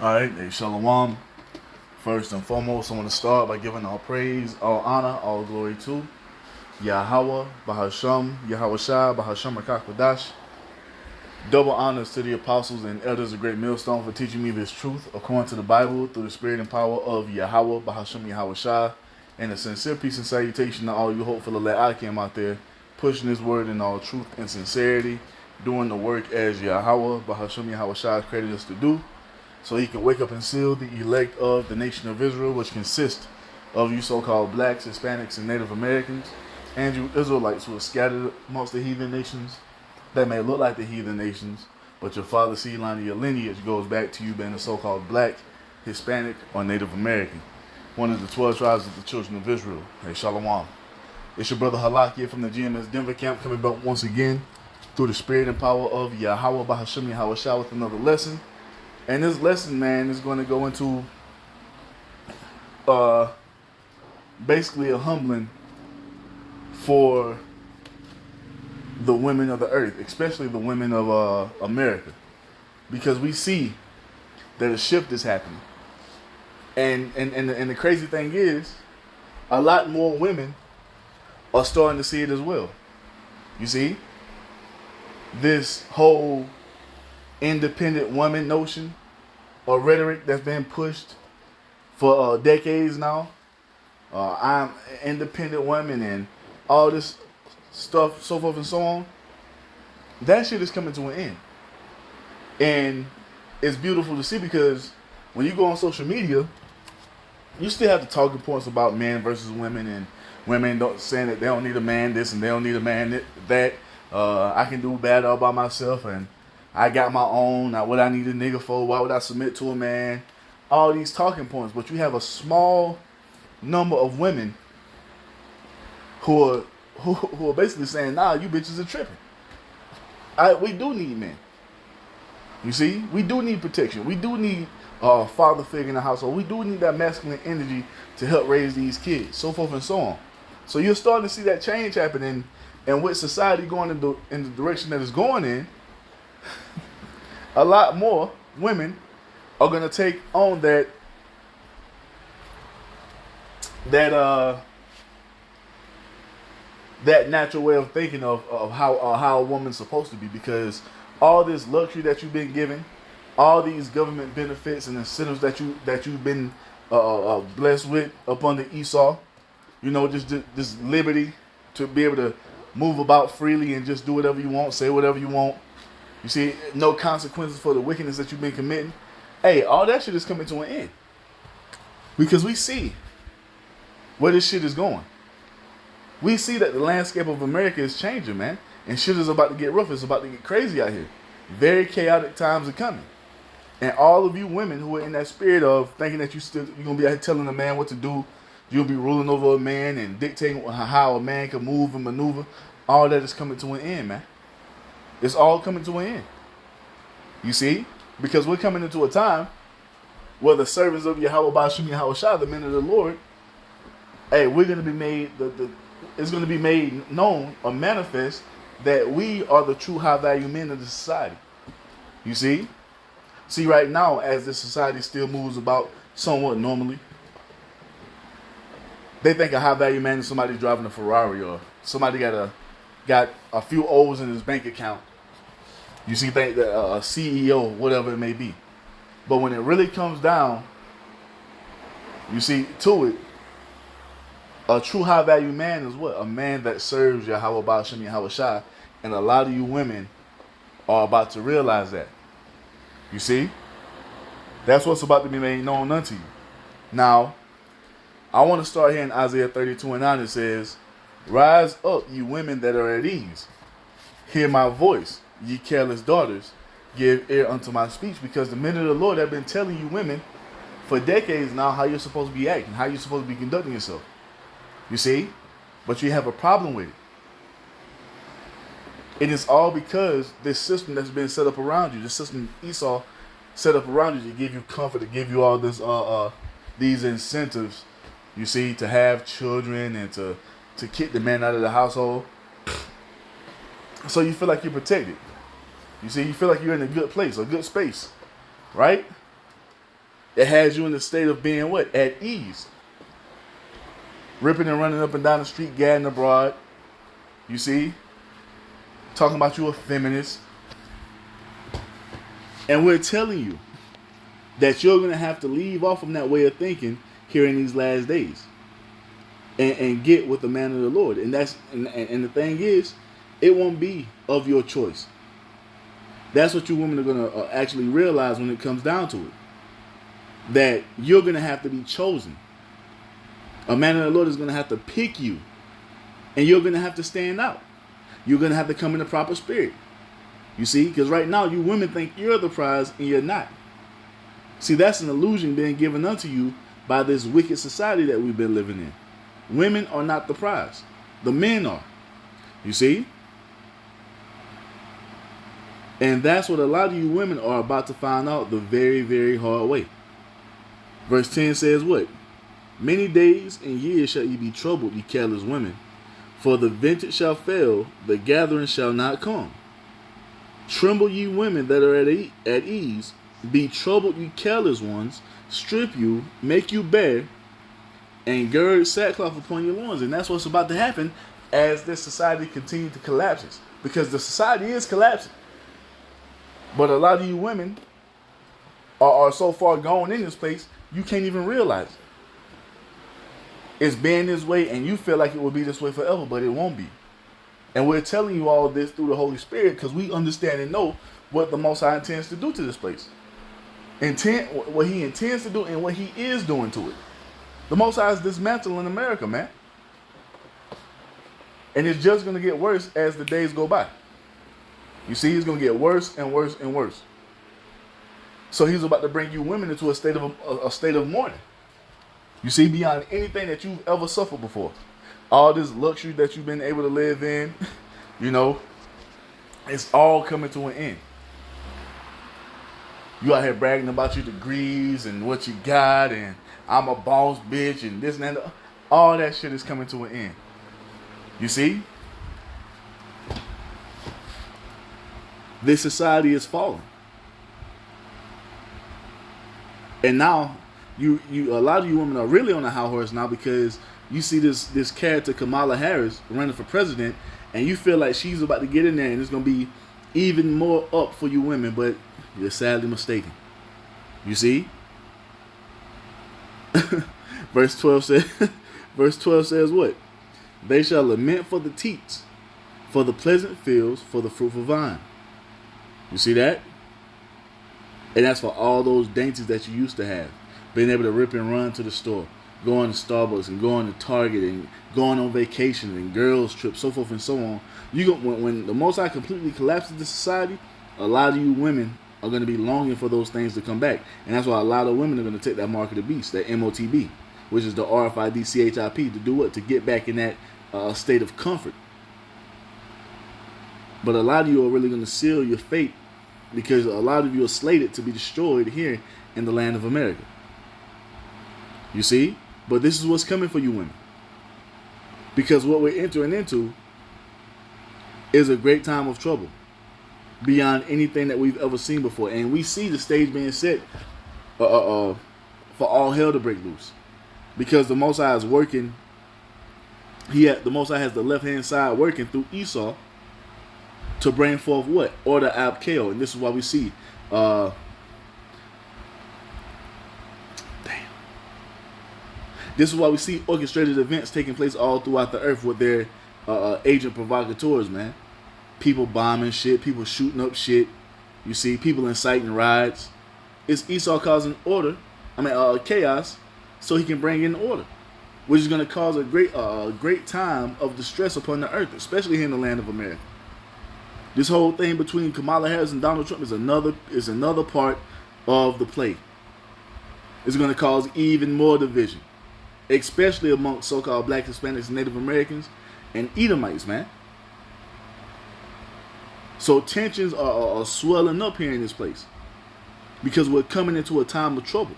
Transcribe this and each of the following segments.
Alright, hey, Shalom. First and foremost, I want to start by giving all praise, all honor, all glory to Yahweh, Bahasham, Yahweh Shai, Bahasham Rakakwadash. Double honors to the apostles and elders of Great Millstone for teaching me this truth according to the Bible through the spirit and power of Yahweh, Bahasham, Yahweh Shai. And a sincere peace and salutation to all you hopeful Akim out there, pushing this word in all truth and sincerity, doing the work as Yahweh, Bahasham, Yahweh Shai created us to do, so he can wake up and seal the elect of the nation of Israel, which consists of you so-called blacks, Hispanics, and Native Americans, and you Israelites who are scattered amongst the heathen nations that may look like the heathen nations, but your father's seed line of your lineage goes back to you being a so-called black, Hispanic, or Native American, one of the 12 tribes of the children of Israel. Hey, Shalom. It's your brother Halak from the GMS Denver camp, coming back once again through the spirit and power of Yahweh, Bahasham, Yahweh Shai, with another lesson. And this lesson, man, is going to go into basically a humbling for the women of the earth, especially the women of America, because we see that a shift is happening. And the crazy thing is, a lot more women are starting to see it as well. You see, this whole independent woman notion or rhetoric that's been pushed for decades now. I'm an independent woman and all this stuff, so forth and so on. That shit is coming to an end. And it's beautiful to see, because when you go on social media, you still have the talking points about men versus women, and women saying that they don't need a man this and they don't need a man that. I can do bad all by myself, and I got my own. Now, what I need a nigga for? Why would I submit to a man? All these talking points, but you have a small number of women who are basically saying, "Nah, you bitches are tripping. We do need men. You see, we do need protection. We do need a father figure in the household. We do need that masculine energy to help raise these kids, so forth and so on." So you're starting to see that change happening, and with society going in the direction that it's going in, a lot more women are going to take on that natural way of thinking of how a woman's supposed to be, because all this luxury that you've been given, all these government benefits and incentives that you've been blessed with up under Esau, just this liberty to be able to move about freely and just do whatever you want, say whatever you want. You see, no consequences for the wickedness that you've been committing. Hey, all that shit is coming to an end, because we see where this shit is going. We see that the landscape of America is changing, man, and shit is about to get rough. It's about to get crazy out here. Very chaotic times are coming, and all of you women who are in that spirit of thinking that you're gonna be out here telling a man what to do, you'll be ruling over a man and dictating how a man can move and maneuver. All that is coming to an end, man. It's all coming to an end. You see? Because we're coming into a time where the servants of Yahweh Bashim Yahweh Shai, the men of the Lord, hey, we're going to be made, it's going to be made known or manifest that we are the true high value men of the society. You see? See, right now, as the society still moves about somewhat normally, they think a high value man is somebody driving a Ferrari, or somebody got a few O's in his bank account. You see, think that a CEO, whatever it may be. But when it really comes down, you see, to it, a true high value man is what? A man that serves Yahweh Ba'ashem Yahweh Shai. And a lot of you women are about to realize that. You see? That's what's about to be made known unto you. Now, I want to start here in Isaiah 32:9. It says, "Rise up, you women that are at ease. Hear my voice, ye careless daughters. Give ear unto my speech." Because the men of the Lord have been telling you women for decades now how you're supposed to be acting, how you're supposed to be conducting yourself. You see? But you have a problem with it. And it's all because this system that's been set up around you, the system Esau set up around you to give you comfort, to give you all this these incentives, you see, to have children and to kick the man out of the household. So you feel like you're protected. You see, you feel like you're in a good place, a good space, right? It has you in the state of being what? At ease. Ripping and running up and down the street, gadding abroad. You see? Talking about you a feminist. And we're telling you that you're going to have to leave off from that way of thinking here in these last days. And get with the man of the Lord. And the thing is, it won't be of your choice. That's what you women are going to actually realize when it comes down to it. That you're going to have to be chosen. A man of the Lord is going to have to pick you. And you're going to have to stand out. You're going to have to come in the proper spirit. You see? Because right now, you women think you're the prize and you're not. See, that's an illusion being given unto you by this wicked society that we've been living in. Women are not the prize. The men are. You see? And that's what a lot of you women are about to find out the very, very hard way. Verse 10 says what? Many days and years shall ye be troubled, ye careless women. For the vintage shall fail, the gathering shall not come. Tremble ye women that are at ease. Be troubled ye careless ones. Strip you, make you bare, and gird sackcloth upon your loins. And that's what's about to happen as this society continues to collapse. Because the society is collapsing. But a lot of you women are so far gone in this place, you can't even realize it. It's been this way, and you feel like it will be this way forever, but it won't be. And we're telling you all this through the Holy Spirit because we understand and know what the Most High intends to do to this place. What he intends to do and what he is doing to it. The Most High is dismantling America, man. And it's just going to get worse as the days go by. You see, it's going to get worse and worse and worse. So he's about to bring you women into a state of mourning. You see, beyond anything that you've ever suffered before. All this luxury that you've been able to live in, you know, it's all coming to an end. You out here bragging about your degrees and what you got and I'm a boss bitch and this and that. All that shit is coming to an end. You see? This society is falling. And now, a lot of you women are really on a high horse now because you see this character Kamala Harris running for president, and you feel like she's about to get in there, and it's gonna be even more up for you women, but you're sadly mistaken. You see? Verse 12 says what? They shall lament for the teats, for the pleasant fields, for the fruitful vine. You see that? And that's for all those dainties that you used to have. Being able to rip and run to the store, going to Starbucks and going to Target and going on vacation and girls trips, so forth and so on. When the Most High completely collapses the society, a lot of you women are going to be longing for those things to come back. And that's why a lot of women are going to take that mark of the beast, that MOTB, which is the RFID CHIP, to do what? To get back in that state of comfort. But a lot of you are really going to seal your fate because a lot of you are slated to be destroyed here in the land of America. You see? But this is what's coming for you women. Because what we're entering into is a great time of trouble beyond anything that we've ever seen before. And we see the stage being set for all hell to break loose. Because the Most High is working. The Most High has the left-hand side working through Esau to bring forth what? Order ab Chao. And this is why we see this is why we see orchestrated events taking place all throughout the earth with their agent provocateurs, man. People bombing shit, people shooting up shit. You see, people inciting riots. It's Esau causing chaos so he can bring in order, which is going to cause a great time of distress upon the earth, especially here in the land of America. This whole thing between Kamala Harris and Donald Trump is another part of the play. It's going to cause even more division, especially amongst so-called black, Hispanics, and Native Americans and Edomites, man. So tensions are swelling up here in this place because we're coming into a time of trouble,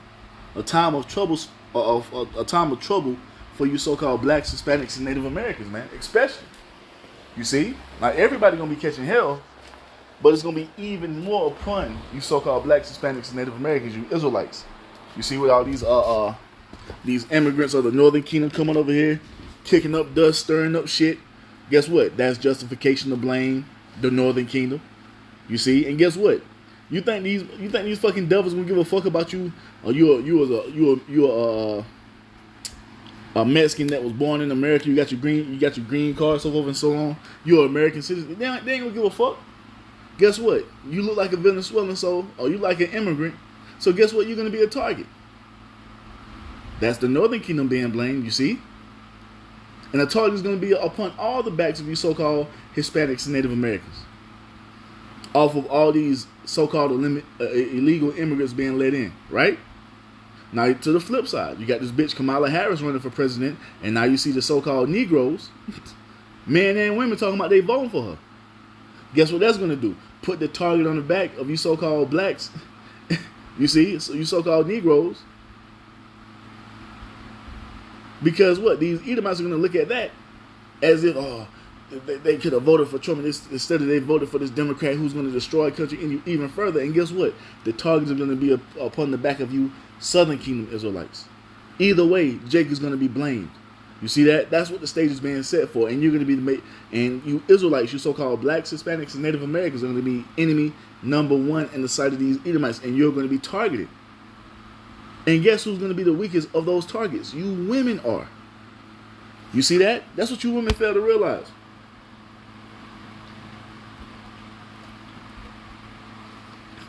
a time of trouble for you so-called blacks, Hispanics, and Native Americans, man, especially. You see? Like, everybody going to be catching hell, but it's going to be even more upon you so-called blacks, Hispanics, and Native Americans, you Israelites. You see with all these immigrants of the Northern Kingdom coming over here, kicking up dust, stirring up shit. Guess what? That's justification to blame the Northern Kingdom. You see, and guess what? You think these fucking devils gonna give a fuck about you? Or you a Mexican that was born in America? You got your green card, so forth and so on. You're an American citizen. They ain't gonna give a fuck. Guess what? You look like a Venezuelan, or you like an immigrant. So guess what? You're gonna be a target. That's the Northern Kingdom being blamed. You see. And the target is going to be upon all the backs of you so-called Hispanics and Native Americans. Off of all these so-called illegal immigrants being let in, right? Now to the flip side, you got this bitch Kamala Harris running for president, and now you see the so-called Negroes, men and women, talking about they voting for her. Guess what that's going to do? Put the target on the back of you so-called blacks. You see, so you so-called Negroes. Because what? These Edomites are going to look at that as if, they could have voted for Trump instead of they voted for this Democrat who's going to destroy the country even further. And guess what? The targets are going to be upon the back of you Southern Kingdom Israelites. Either way, Jake is going to be blamed. You see that? That's what the stage is being set for. And you're going to be and you Israelites, you so-called blacks, Hispanics, and Native Americans are going to be enemy number one in the sight of these Edomites. And you're going to be targeted. And guess who's going to be the weakest of those targets? You women are. You see that? That's what you women fail to realize.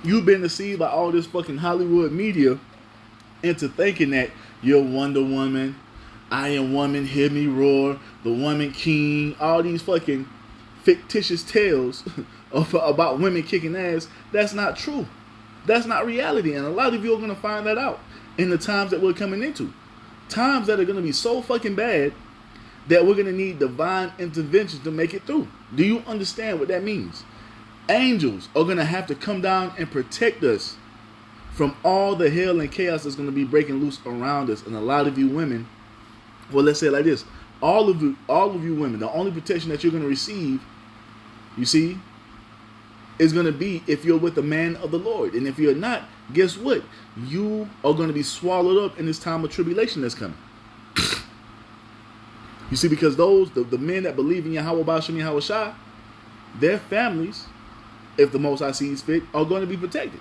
You've been deceived by all this fucking Hollywood media into thinking that you're Wonder Woman, Iron Woman, Hear Me Roar, the Woman King, all these fucking fictitious tales about women kicking ass. That's not true. That's not reality. And a lot of you are going to find that out in the times that we're coming into. Times that are going to be so fucking bad that we're going to need divine intervention to make it through. Do you understand what that means? Angels are going to have to come down and protect us from all the hell and chaos that's going to be breaking loose around us. And a lot of you women, well, let's say it like this. All of you women, the only protection that you're going to receive, you see, is going to be if you're with the man of the Lord. And if you're not, guess what? You are going to be swallowed up in this time of tribulation that's coming. You see, because the men that believe in Yahweh Ba'ashem Yahweh Shai, their families, if the Most High sees fit, are going to be protected.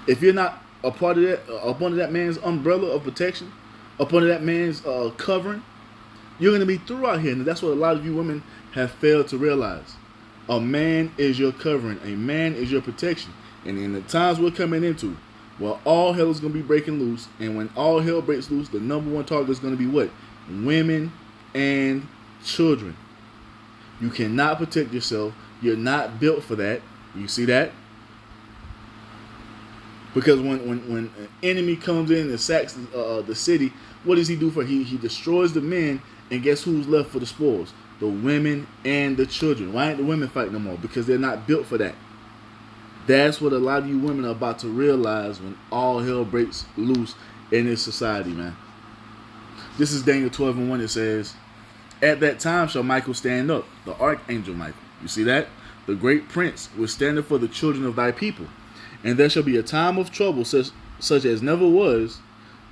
If you're not a part of that, up under that man's umbrella of protection, up under that man's covering, you're going to be through out here. And that's what a lot of you women have failed to realize. A man is your covering. A man is your protection. And in the times we're coming into, well, all hell is going to be breaking loose. And when all hell breaks loose, the number one target is going to be what? Women and children. You cannot protect yourself. You're not built for that. You see that? Because when an enemy comes in and sacks the city, what does he do for? He destroys the men, and guess who's left for the spoils? The women and the children. Why ain't the women fighting no more? Because they're not built for that. That's what a lot of you women are about to realize when all hell breaks loose in this society, man. This is Daniel 12:1. It says, "At that time shall Michael stand up, the archangel Michael." You see that? "The great prince will stand up for the children of thy people. And there shall be a time of trouble such as never was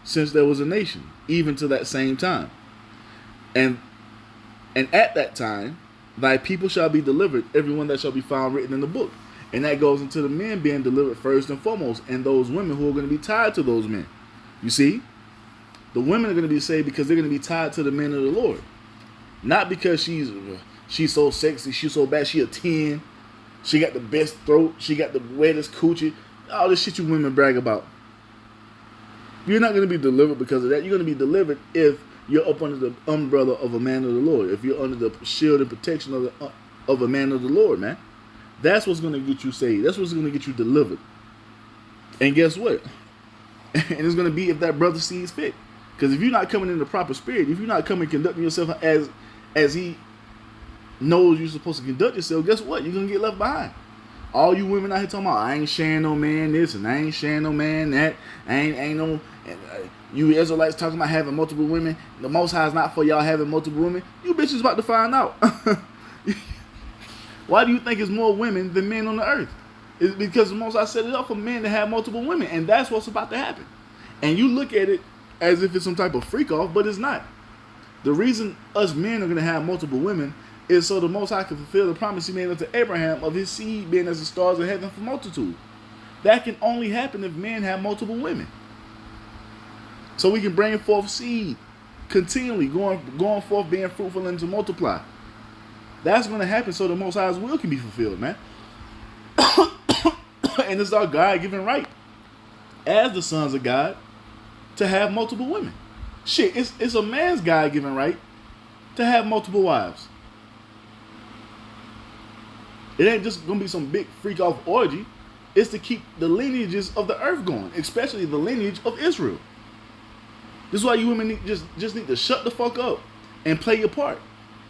since there was a nation, even to that same time. And at that time, thy people shall be delivered, everyone that shall be found written in the book." And that goes into the men being delivered first and foremost, and those women who are going to be tied to those men. You see? The women are going to be saved because they're going to be tied to the men of the Lord. Not because she's so sexy, she's so bad, she a 10, she got the best throat, she got the wettest coochie, all this shit you women brag about. You're not going to be delivered because of that. You're going to be delivered if you're up under the umbrella of a man of the Lord. If you're under the shield and protection of a man of the Lord, man. That's what's going to get you saved. That's what's going to get you delivered. And guess what? And it's going to be if that brother sees fit. Because if you're not coming in the proper spirit, if you're not coming conducting yourself as he knows you're supposed to conduct yourself, guess what? You're going to get left behind. All you women out here talking about, I ain't sharing no man this and I ain't sharing no man that. Ain't no... you Israelites talking about having multiple women. The Most High is not for y'all having multiple women. You bitches about to find out. Why do you think it's more women than men on the earth? It's because the Most High set it up for men to have multiple women. And that's what's about to happen. And you look at it as if it's some type of freak off, but it's not. The reason us men are going to have multiple women is so the Most High can fulfill the promise he made unto Abraham of his seed being as the stars of heaven for multitude. That can only happen if men have multiple women. So we can bring forth seed continually, going forth, being fruitful and to multiply. That's going to happen so the Most High's will can be fulfilled, man. And it's our God-given right as the sons of God to have multiple women. Shit, it's a man's God-given right to have multiple wives. It ain't just going to be some big freak-off orgy. It's to keep the lineages of the earth going, especially the lineage of Israel. This is why you women just need to shut the fuck up and play your part.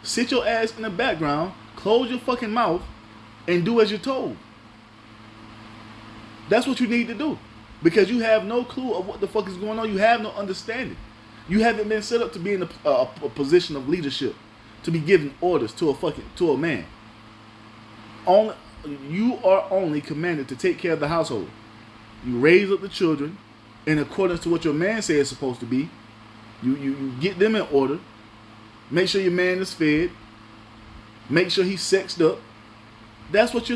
Sit your ass in the background, close your fucking mouth, and do as you're told. That's what you need to do. Because you have no clue of what the fuck is going on. You have no understanding. You haven't been set up to be in a position of leadership, to be giving orders to a man. You are only commanded to take care of the household. You raise up the children in accordance to what your man says it's supposed to be. You get them in order. Make sure your man is fed. Make sure he's sexed up. That's what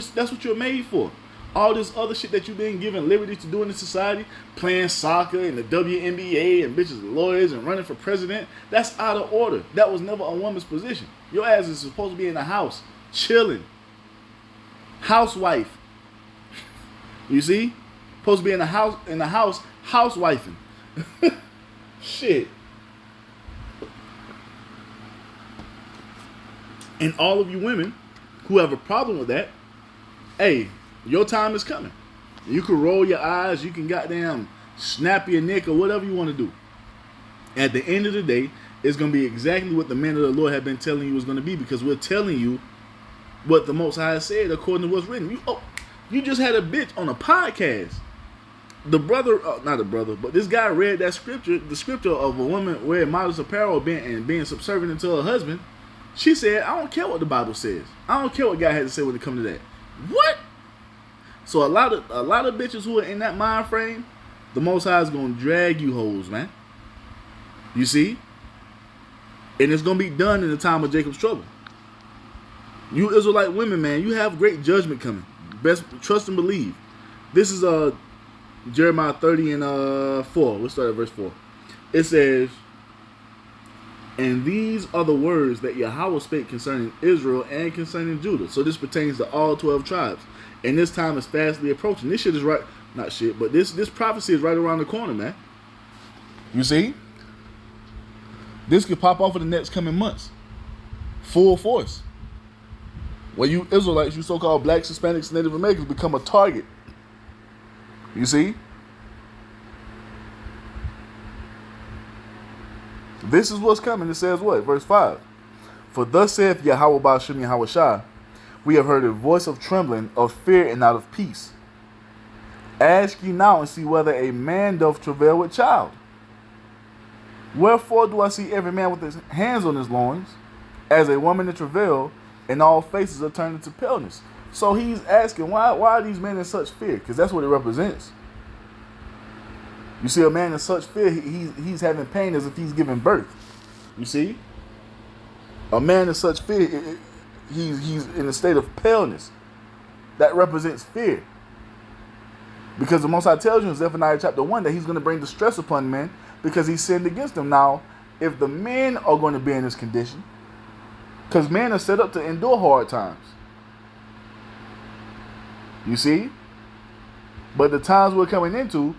you're made for. All this other shit that you've been given liberty to do in the society, playing soccer and the WNBA and bitches and lawyers and running for president, that's out of order. That was never a woman's position. Your ass is supposed to be in the house, chilling. Housewife. You see? Supposed to be in the house, housewifing. Shit. And all of you women who have a problem with that, hey, your time is coming. You can roll your eyes, you can goddamn snap your neck or whatever you want to do. At the end of the day, it's going to be exactly what the men of the Lord have been telling you is going to be, because we're telling you what the Most High said according to what's written. You just had a bitch on a podcast. The brother, not the brother, but this guy read that scripture, the scripture of a woman wearing modest apparel and being subservient to her husband. She said, I don't care what the Bible says. I don't care what God had to say when it comes to that. What? So a lot of bitches who are in that mind frame, the Most High is gonna drag you hoes, man. You see? And it's gonna be done in the time of Jacob's trouble. You Israelite women, man, you have great judgment coming. Best trust and believe. This is Jeremiah 30 and 4. Let's start at verse 4. It says, and these are the words that Yahweh spake concerning Israel and concerning Judah. So this pertains to all 12 tribes. And this time is fastly approaching. This shit is right, not shit, but this prophecy is right around the corner, man. You see? This could pop off in the next coming months. Full force. When you Israelites, you so-called blacks, Hispanics, Native Americans become a target. You see? This is what's coming. It says what? Verse 5. For thus saith Yahweh Ba'ashem Yahweh Shai, we have heard a voice of trembling, of fear, and not of peace. Ask ye now and see whether a man doth travail with child. Wherefore do I see every man with his hands on his loins, as a woman in travail, and all faces are turned into paleness. So he's asking, why are these men in such fear? Because that's what it represents. You see, a man in such fear, he's having pain as if he's giving birth. You see? A man in such fear, he's in a state of paleness. That represents fear. Because the Most High tells you in Zephaniah chapter 1 that he's going to bring distress upon men because he sinned against them. Now, if the men are going to be in this condition, because men are set up to endure hard times. You see? But the times we're coming into,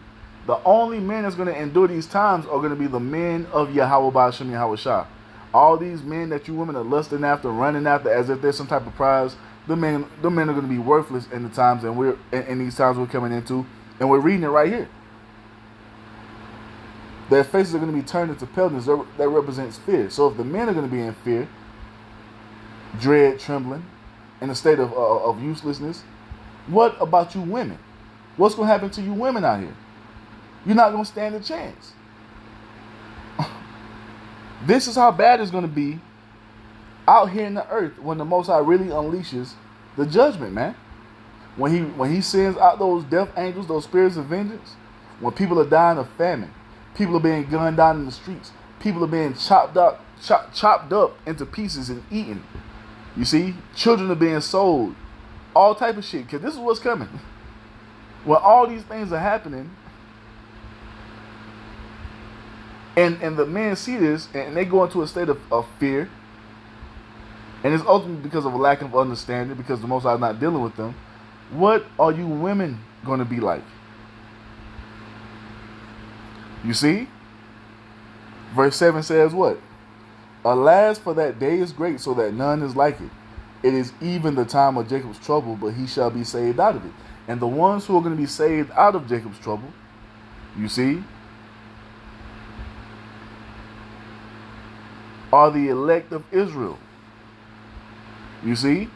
the only men that's going to endure these times are going to be the men of Yahweh Ba'ashem Yahweh Shai. All these men that you women are lusting after, running after, as if there's some type of prize, the men are going to be worthless in the times and we're in these times we're coming into, and we're reading it right here. Their faces are going to be turned into paleness. That represents fear. So if the men are going to be in fear, dread, trembling, in a state of uselessness, what about you women? What's going to happen to you women out here? You're not going to stand a chance. This is how bad it's going to be out here in the earth when the Most High really unleashes the judgment, man. When he sends out those death angels, those spirits of vengeance, when people are dying of famine, People are being gunned down in the streets. People are being chopped up into pieces and eaten. You see, children are being sold, all type of shit. Because this is what's coming. When all these things are happening, and the men see this, and they go into a state of fear, and it's ultimately because of a lack of understanding, because the Most High is not dealing with them. What are you women going to be like? You see? Verse 7 says what? Alas, for that day is great, so that none is like it. It is even the time of Jacob's trouble, but he shall be saved out of it. And the ones who are going to be saved out of Jacob's trouble, you see, are the elect of Israel. You see?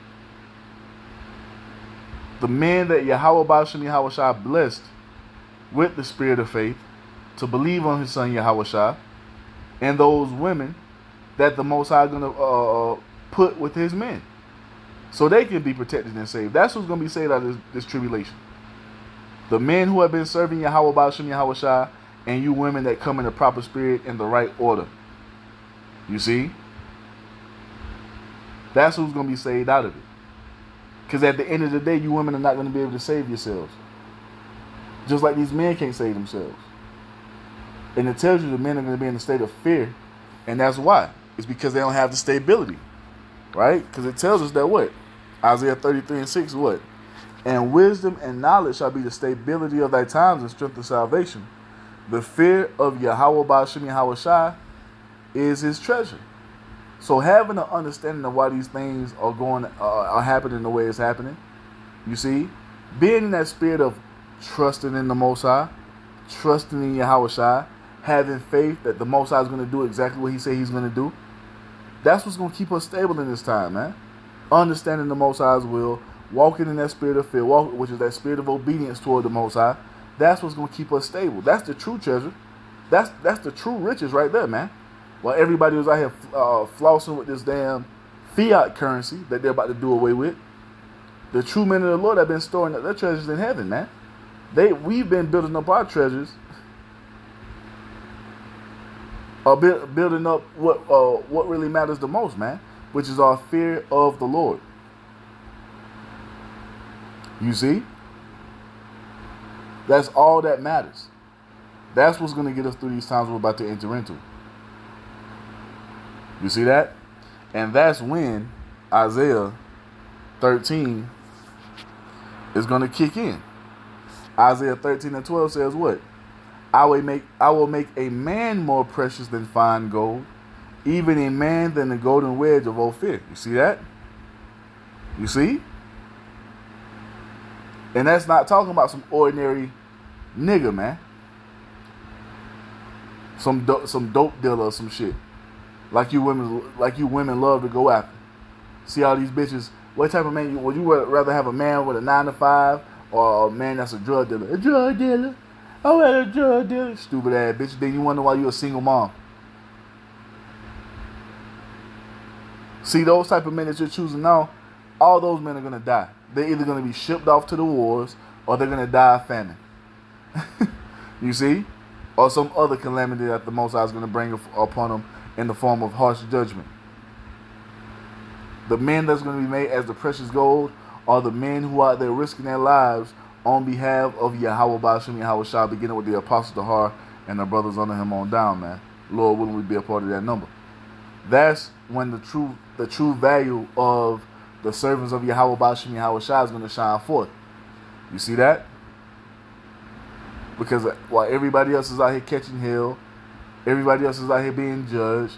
The men that Yahweh Ba'ashem Yahweh Shai blessed with the spirit of faith to believe on his son Yahweh Shai, and those women that the Most High is going to put with his men, so they can be protected and saved. That's who's going to be saved out of this tribulation. The men who have been serving Yahweh Ba'ashem Yahweh Shai, and you women that come in the proper spirit in the right order. You see? That's who's going to be saved out of it. Because at the end of the day, you women are not going to be able to save yourselves. Just like these men can't save themselves. And it tells you the men are going to be in a state of fear. And that's why. It's because they don't have the stability. Right? Because it tells us that what? Isaiah 33:6, what? And wisdom and knowledge shall be the stability of thy times and strength of salvation. The fear of Yahweh Ba'ashem Yahweh Shai is his treasure. So having an understanding of why these things are happening the way it's happening, you see, being in that spirit of trusting in the Most High, trusting in Yahweh Shai, having faith that the Most High is going to do exactly what he said he's going to do, that's what's going to keep us stable in this time, man. Understanding the Most High's will, walking in that spirit of fear, which is that spirit of obedience toward the Most High, that's what's going to keep us stable. That's the true treasure. That's the true riches right there, man. While everybody was out here flossing with this damn fiat currency that they're about to do away with, the true men of the Lord have been storing up their treasures in heaven, man. We've been building up our treasures, building up what really matters the most, man, which is our fear of the Lord. You see? That's all that matters. That's what's going to get us through these times we're about to enter into. You see that? And that's when Isaiah 13 is going to kick in. Isaiah 13:12 says what? I will make a man more precious than fine gold, even a man than the golden wedge of Ophir. You see that? You see? And that's not talking about some ordinary nigga, man. Some dope dealer or some shit. Like you women love to go after. See all these bitches. What type of man would you rather have, a man with a 9-to-5 or a man that's a drug dealer? A drug dealer. I want a drug dealer. Stupid ass bitch. Then you wonder why you a single mom. See, those type of men that you're choosing now, all those men are gonna die. They're either gonna be shipped off to the wars or they're gonna die of famine. You see? Or some other calamity that the Most High is gonna bring upon them in the form of harsh judgment. The men that's going to be made as the precious gold are the men who are out there risking their lives on behalf of Yahweh Ba'ashem Yahweh Shai, beginning with the Apostle Dahar and the brothers under him on down, man. Lord willing, we be a part of that number. That's when the true value of the servants of Yahweh Ba'ashem Yahweh Shai is going to shine forth. You see that? Because while everybody else is out here catching hell, everybody else is out here being judged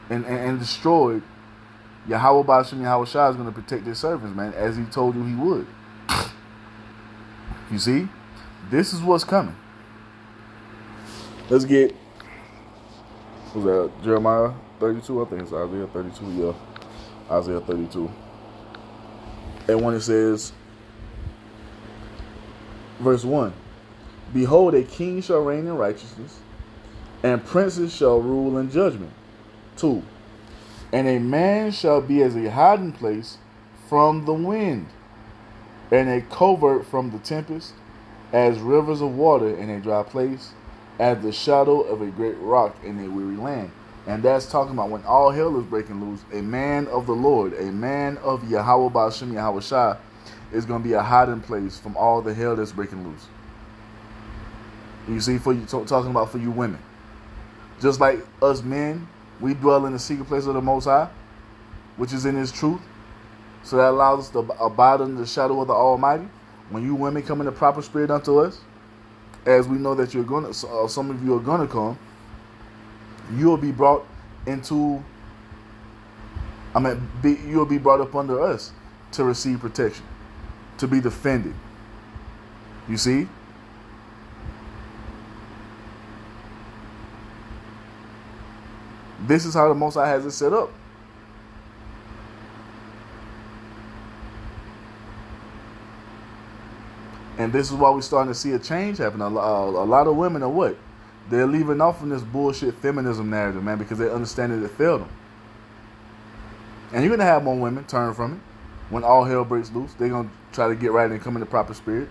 and destroyed, Yahweh Ba'ashem Yahweh Shai is going to protect his servants, man, as he told you he would. You see? This is what's coming. Let's get, was that Jeremiah 32? I think it's Isaiah 32, yeah. Isaiah 32. And when it says, verse 1, behold, a king shall reign in righteousness, and princes shall rule in judgment. 2. And a man shall be as a hiding place from the wind, and a covert from the tempest, as rivers of water in a dry place, as the shadow of a great rock in a weary land. And that's talking about when all hell is breaking loose, a man of the Lord, a man of Yahweh Ba'ashem Yahweh Shai, is going to be a hiding place from all the hell that's breaking loose. You see, for you talking about for you women. Just like us men, we dwell in the secret place of the Most High, which is in His truth. So that allows us to abide under the shadow of the Almighty. When you women come in the proper spirit unto us, as we know that you're gonna, some of you are gonna come, you will be brought into. You will be brought up under us to receive protection, to be defended. You see. This is how the Most High has it set up. And this is why we're starting to see a change happen. A lot of women are what? They're leaving off from this bullshit feminism narrative, man, because they understand that it failed them. And you're going to have more women turn from it. When all hell breaks loose, they're going to try to get right and come in the proper spirit.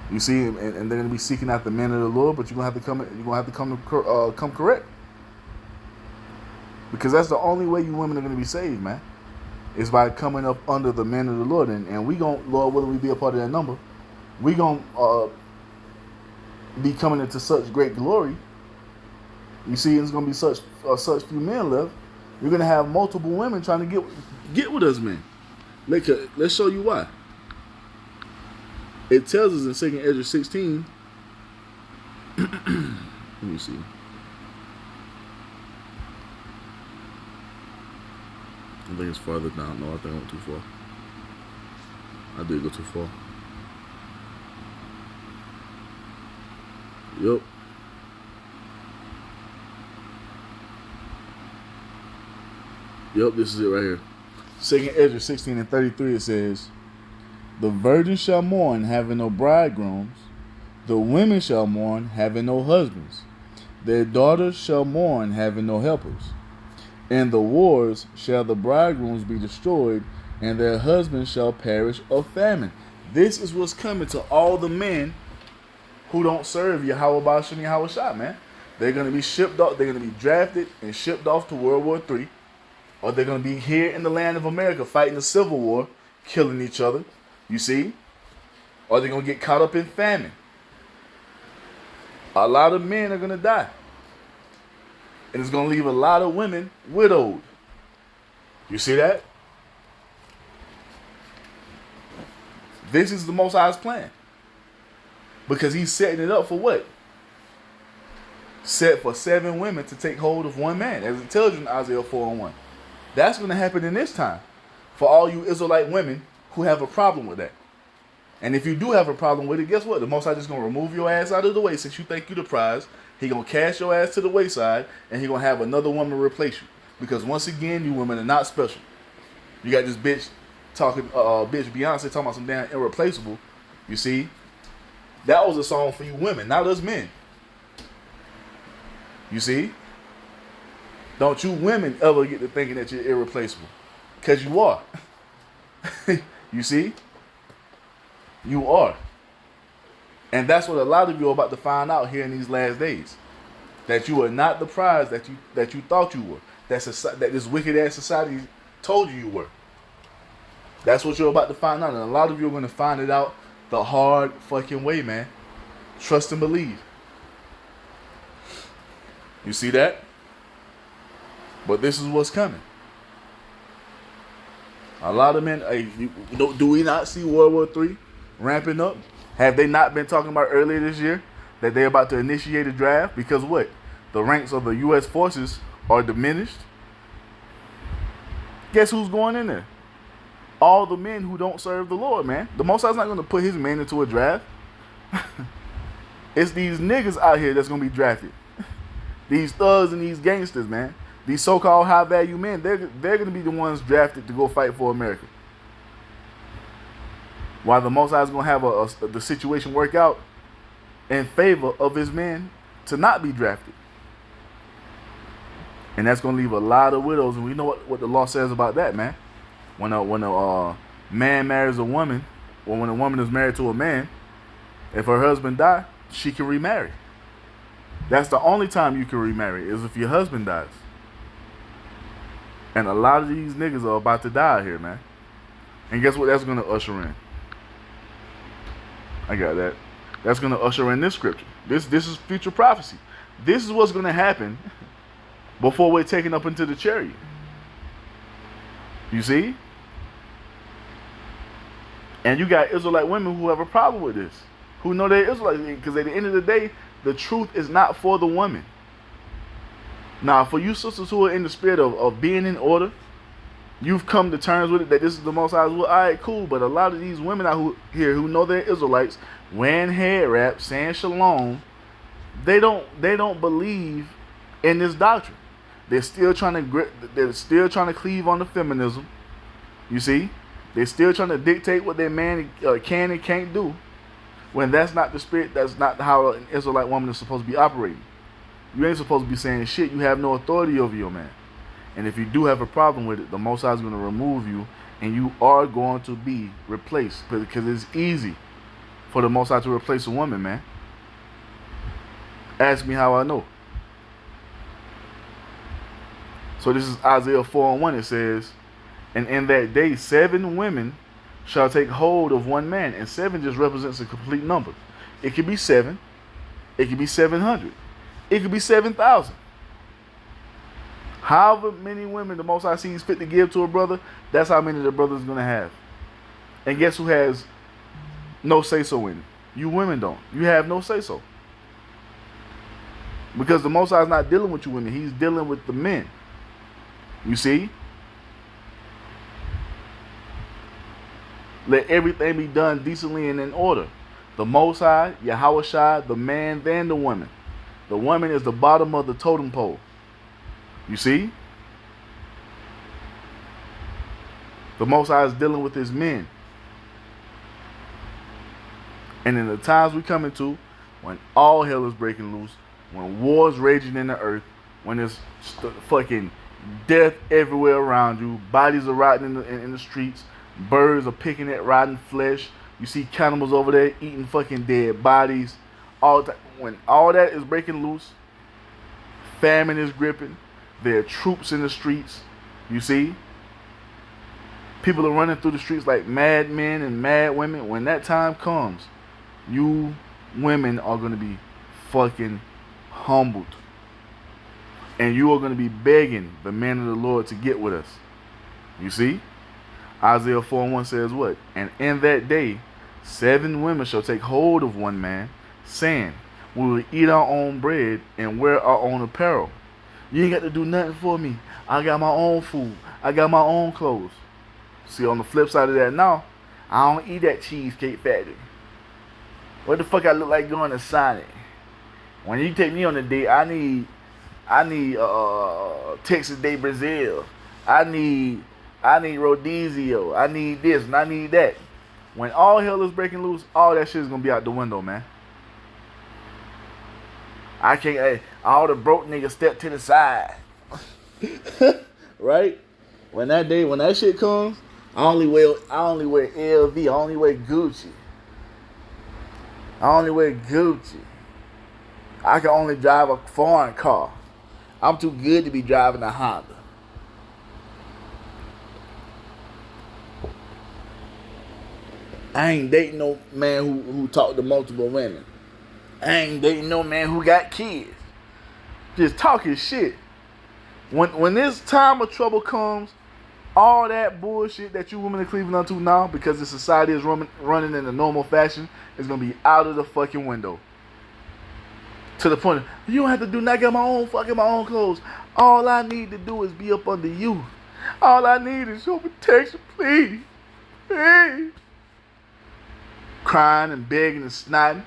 You see, and they're going to be seeking out the men of the Lord, but you're going to have to come correct. Because that's the only way you women are going to be saved, man. Is by coming up under the men of the Lord. And we going to, Lord, whether we be a part of that number, we going to be coming into such great glory. You see, it's going to be such few men left. You're going to have multiple women trying to get with us, man. Let's show you why. It tells us in 2 Ezra 16. Let me see. I think it's farther down. No, I think I went too far. I did go too far. Yup. Yup, this is it right here. 2 Ezra 16 and 33, it says, "The virgins shall mourn, having no bridegrooms. The women shall mourn, having no husbands. Their daughters shall mourn, having no helpers. In the wars shall the bridegrooms be destroyed, and their husbands shall perish of famine." This is what's coming to all the men who don't serve Yahweh Ba'ashem Yahweh Shai, man. They're going to be shipped off. They're going to be drafted and shipped off to World War III. Or they're going to be here in the land of America fighting the Civil War, killing each other. You see? Or they're going to get caught up in famine. A lot of men are going to die. And it's going to leave a lot of women widowed. You see that? This is the Most High's plan. Because He's setting it up for what? Set for 7 women to take hold of 1 man. As it tells you in Isaiah 4:1. That's going to happen in this time. For all you Israelite women who have a problem with that. And if you do have a problem with it, guess what? The Most High just going to remove your ass out of the way since you think you the prize. He going to cast your ass to the wayside, and He going to have another woman replace you. Because once again, you women are not special. You got this bitch talking, bitch Beyonce talking about some damn irreplaceable. You see? That was a song for you women, not us men. You see? Don't you women ever get to thinking that you're irreplaceable. Because you are. You see? You are. And that's what a lot of you are about to find out here in these last days. That you are not the prize that you thought you were. That this wicked ass society told you were. That's what you're about to find out. And a lot of you are going to find it out the hard fucking way, man. Trust and believe. You see that? But this is what's coming. A lot of men, do we not see World War III ramping up? Have they not been talking about earlier this year that they're about to initiate a draft? Because what? The ranks of the U.S. forces are diminished. Guess who's going in there? All the men who don't serve the Lord, man. The Most High's not going to put His men into a draft. It's these niggas out here that's going to be drafted. These thugs and these gangsters, man. These so-called high-value men, they're going to be the ones drafted to go fight for America. While the Most High is going to have the situation work out in favor of His men to not be drafted. And that's going to leave a lot of widows. And we know what the law says about that, man. When a man marries a woman, or when a woman is married to a man, if her husband die, she can remarry. That's the only time you can remarry, is if your husband dies. And a lot of these niggas are about to die out here, man. And guess what that's going to usher in? I got that. That's going to usher in this scripture. This is future prophecy. This is what's going to happen before we're taken up into the chariot. You see? And you got Israelite women who have a problem with this, who know they're Israelites, because at the end of the day, the truth is not for the women. Now, for you sisters who are in the spirit of being in order, you've come to terms with it that this is the Most High's will. All right, cool. But a lot of these women out here who know they're Israelites, wearing head wraps, saying shalom, they don't believe in this doctrine. They're still trying to cleave on the feminism. You see, they're still trying to dictate what their man can and can't do. When that's not the spirit, that's not how an Israelite woman is supposed to be operating. You ain't supposed to be saying shit. You have no authority over your man. And if you do have a problem with it, the Most High is going to remove you, and you are going to be replaced, because it's easy for the Most High to replace a woman, man. Ask me how I know. So this is Isaiah 4:1. It says, and in that day 7 women shall take hold of one man. And 7 just represents a complete number. It could be 7. It could be 700. It could be 7,000. However many women the Most High sees fit to give to a brother, that's how many the brother is going to have. And guess who has no say-so in it? You women don't. You have no say-so. Because the Most High is not dealing with you women. He's dealing with the men. You see? Let everything be done decently and in order. The Most High, Yahweh Shai, the man, then the woman. The woman is the bottom of the totem pole. You see? The Most High is dealing with his men. And in the times we come into, when all hell is breaking loose, when war's raging in the earth, when there's fucking death everywhere around you, bodies are rotting in the streets, birds are picking at rotten flesh, you see cannibals over there eating fucking dead bodies, when all that is breaking loose, famine is gripping, there are troops in the streets, you see, people are running through the streets like mad men and mad women. When that time comes, you women are going to be fucking humbled. And you are going to be begging the man of the Lord to get with us. You see? Isaiah 4:1 says what? And in that day, 7 women shall take hold of one man, saying, we will eat our own bread and wear our own apparel. You ain't got to do nothing for me. I got my own food. I got my own clothes. See, on the flip side of that now, I don't eat that Cheesecake Factory. What the fuck I look like going to Sonic? When you take me on a date, I need Texas de Brazil. I need Rodizio. I need this and I need that. When all hell is breaking loose, all that shit is gonna be out the window, man. I can't. All the broke niggas step to the side, right? When that shit comes, I only wear LV. I only wear Gucci. I can only drive a foreign car. I'm too good to be driving a Honda. I ain't dating no man who talk to multiple women. I ain't dating no man who got kids. Just talking shit. When this time of trouble comes, all that bullshit that you women are cleaving onto now, because the society is running in a normal fashion, is going to be out of the fucking window. To the point of, you don't have to do nothing. I got my own clothes. All I need to do is be up under you. All I need is your protection, please. Please. Crying and begging and snotting.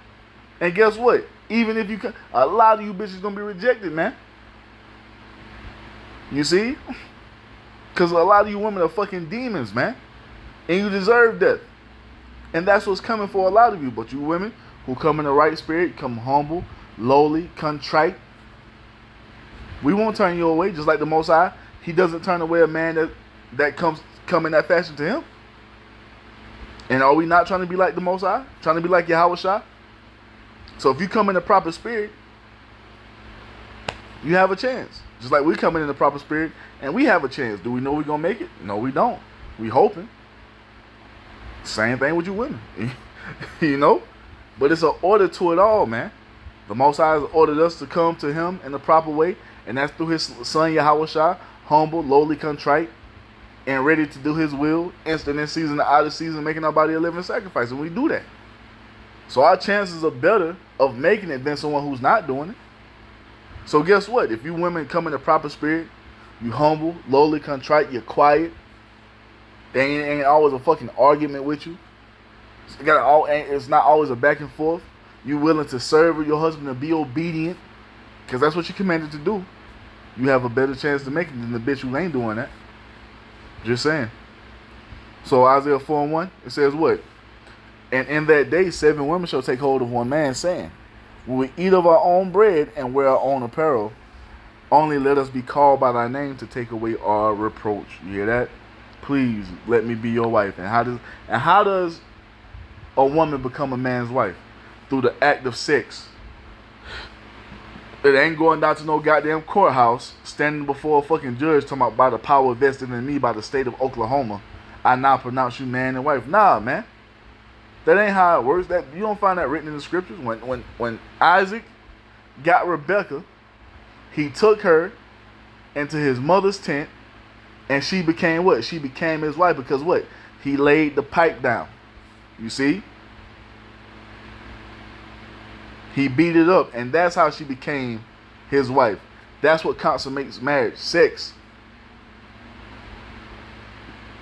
And guess what? Even if you can, a lot of you bitches gonna be rejected, man. You see? Because a lot of you women are fucking demons, man. And you deserve death. And that's what's coming for a lot of you. But you women who come in the right spirit, come humble, lowly, contrite, we won't turn you away. Just like the Most High, he doesn't turn away a man that come in that fashion to him. And are we not trying to be like the Most High? Trying to be like Yahweh Shai? So if you come in the proper spirit, you have a chance. Just like we coming in the proper spirit, and we have a chance. Do we know we're going to make it? No, we don't. We hoping. Same thing with you women. You know? But it's an order to it all, man. The Most High has ordered us to come to him in the proper way, and that's through his son Yahushua, humble, lowly, contrite, and ready to do his will, instant in season, out of season, making our body a living sacrifice. And we do that. So our chances are better of making it than someone who's not doing it. So guess what? If you women come in the proper spirit, you humble, lowly, contrite, you're quiet, there ain't always a fucking argument with you. It's not always a back and forth. You willing to serve your husband and be obedient, because that's what you're commanded to do. You have a better chance to make it than the bitch who ain't doing that. Just saying. So Isaiah 4:1, it says what? And in that day 7 women shall take hold of one man, saying, we will eat of our own bread and wear our own apparel. Only let us be called by thy name to take away our reproach. You hear that? Please let me be your wife. And how does a woman become a man's wife? Through the act of sex. It ain't going down to no goddamn courthouse, standing before a fucking judge talking about, by the power vested in me by the state of Oklahoma, I now pronounce you man and wife. Nah, man. That ain't how it works. That you don't find that written in the scriptures. When Isaac got Rebekah, he took her into his mother's tent, and she became what? She became his wife, because what? He laid the pipe down. You see? He beat it up, and that's how she became his wife. That's what consummates marriage. Sex.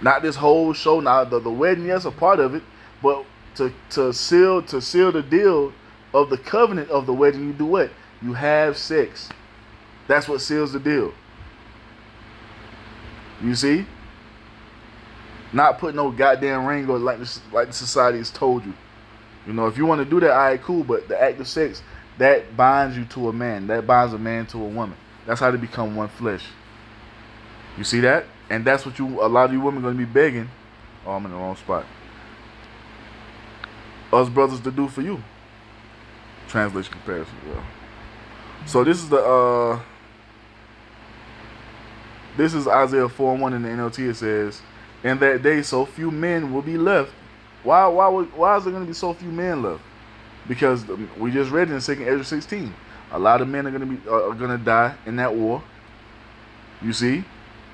Not this whole show. Now the wedding, yes, a part of it, but to seal the deal of the covenant of the wedding, you do what? You have sex. That's what seals the deal. You see? Not putting no goddamn ring on like the society has told you. You know, if you want to do that, all right, cool. But the act of sex, that binds you to a man. That binds a man to a woman. That's how they become one flesh. You see that? And that's what a lot of you women are going to be begging. Oh, I'm in the wrong spot. Us brothers to do for you. Translation comparison. Yeah. So this is Isaiah 4:1 in the NLT. It says, in that day so few men will be left. Why is there going to be so few men left? Because we just read in 2 Ezra 16. A lot of men are going to die in that war. You see?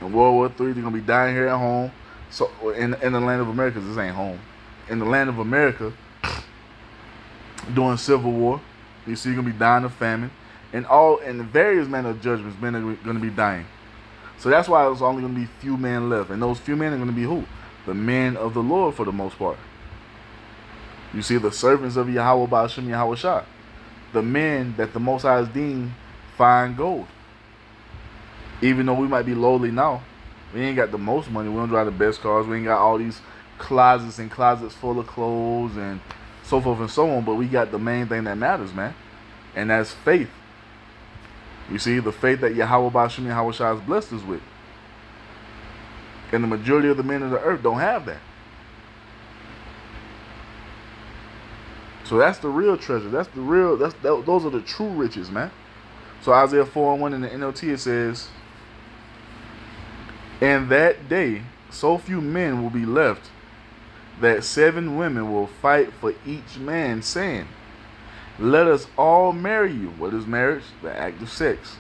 In World War III, they're going to be dying here at home. So in the land of America, this ain't home. In the land of America, during Civil War, you see, you're going to be dying of famine. And in various manner of judgments, men are going to be dying. So that's why there's only going to be few men left. And those few men are going to be who? The men of the Lord, for the most part. You see, the servants of Yahweh Ba'ashem Yahushua. The men that the Most High has deemed fine gold. Even though we might be lowly now, we ain't got the most money. We don't drive the best cars. We ain't got all these closets and closets full of clothes and so forth and so on. But we got the main thing that matters, man. And that's faith. You see, the faith that Yahweh Ba'ashem Yahushua has blessed us with. And the majority of the men of the earth don't have that. So that's the real treasure. Those are the true riches, man. So Isaiah 4:1 in the NLT, it says, in that day, so few men will be left that 7 women will fight for each man, saying, let us all marry you. What is marriage? The act of sex.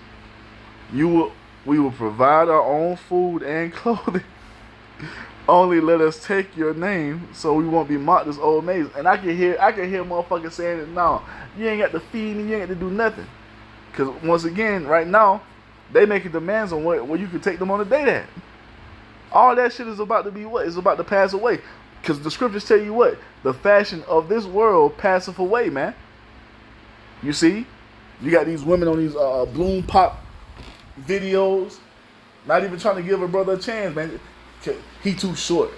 We will provide our own food and clothing. Only let us take your name so we won't be mocked as old maids. And I can hear motherfuckers saying it now. You ain't got to feed me, you ain't got to do nothing. Because once again, right now, they making demands on where you can take them on a date at. All that shit is about to be what? It's about to pass away. Because the scriptures tell you what? The fashion of this world passeth away, man. You see? You got these women on these Bloom Pop videos. Not even trying to give a brother a chance, man. He too short.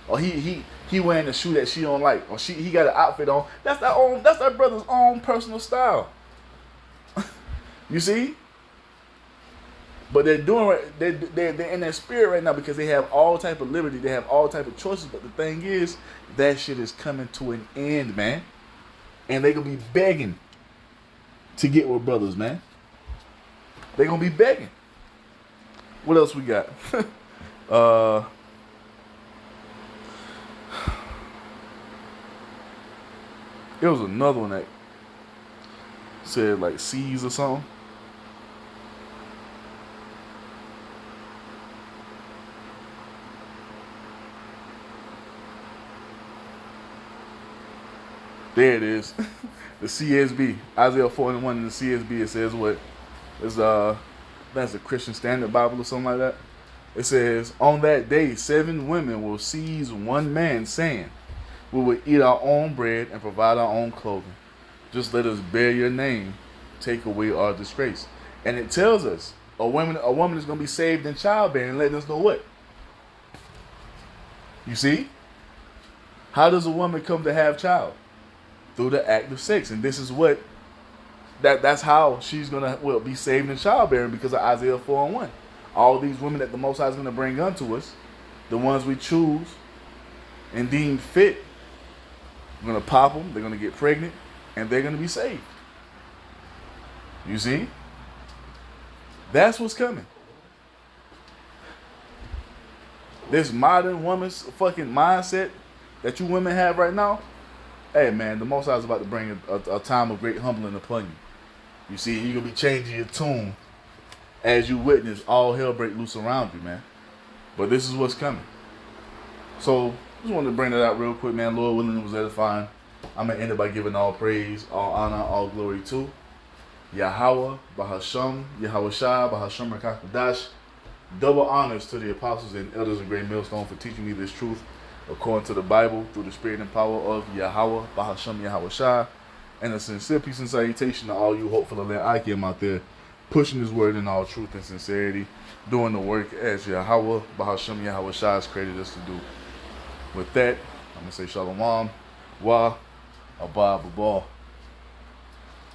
Or he wearing a shoe that she don't like. Or he got an outfit on. That's that brother's own personal style. You see? But they're in their spirit right now because they have all type of liberty. They have all type of choices. But the thing is, that shit is coming to an end, man. And they gonna be begging to get with brothers, man. They gonna be begging. What else we got? There was another one that said like C's or something. There it is. The CSB. Isaiah 41 in the CSB. It says what? It's that's a Christian Standard Bible or something like that. It says, on that day 7 women will seize one man, saying, we will eat our own bread and provide our own clothing. Just let us bear your name, take away our disgrace. And it tells us a woman is going to be saved in childbearing, letting us know what? You see? How does a woman come to have child? Through the act of sex. And this is what, that's how she's going to be saved in childbearing, because of Isaiah 4:1. All these women that the Most High is going to bring unto us, the ones we choose and deem fit, we're going to pop them, they're going to get pregnant, and they're going to be saved. You see? That's what's coming. This modern woman's fucking mindset that you women have right now, hey man, the Most High is about to bring a time of great humbling upon you. You see, you're going to be changing your tune as you witness all hell break loose around you, man. But this is what's coming. So, just wanted to bring that out real quick, man. Lord willing, it was edifying. I'm going to end it by giving all praise, all honor, all glory to Yahweh, Bahasham, Yahweh Shah, Bahasham Rakakadash. Double honors to the apostles and elders of Great Millstone for teaching me this truth according to the Bible through the spirit and power of Yahweh, Bahasham, Yahweh Shah. And a sincere peace and salutation to all you hopeful Land Ikim out there, pushing this word in all truth and sincerity, doing the work as Yahweh, Bahasham, Yahweh Shah has created us to do. With that, I'm going to say Shalom, Wa, Abba, Babal.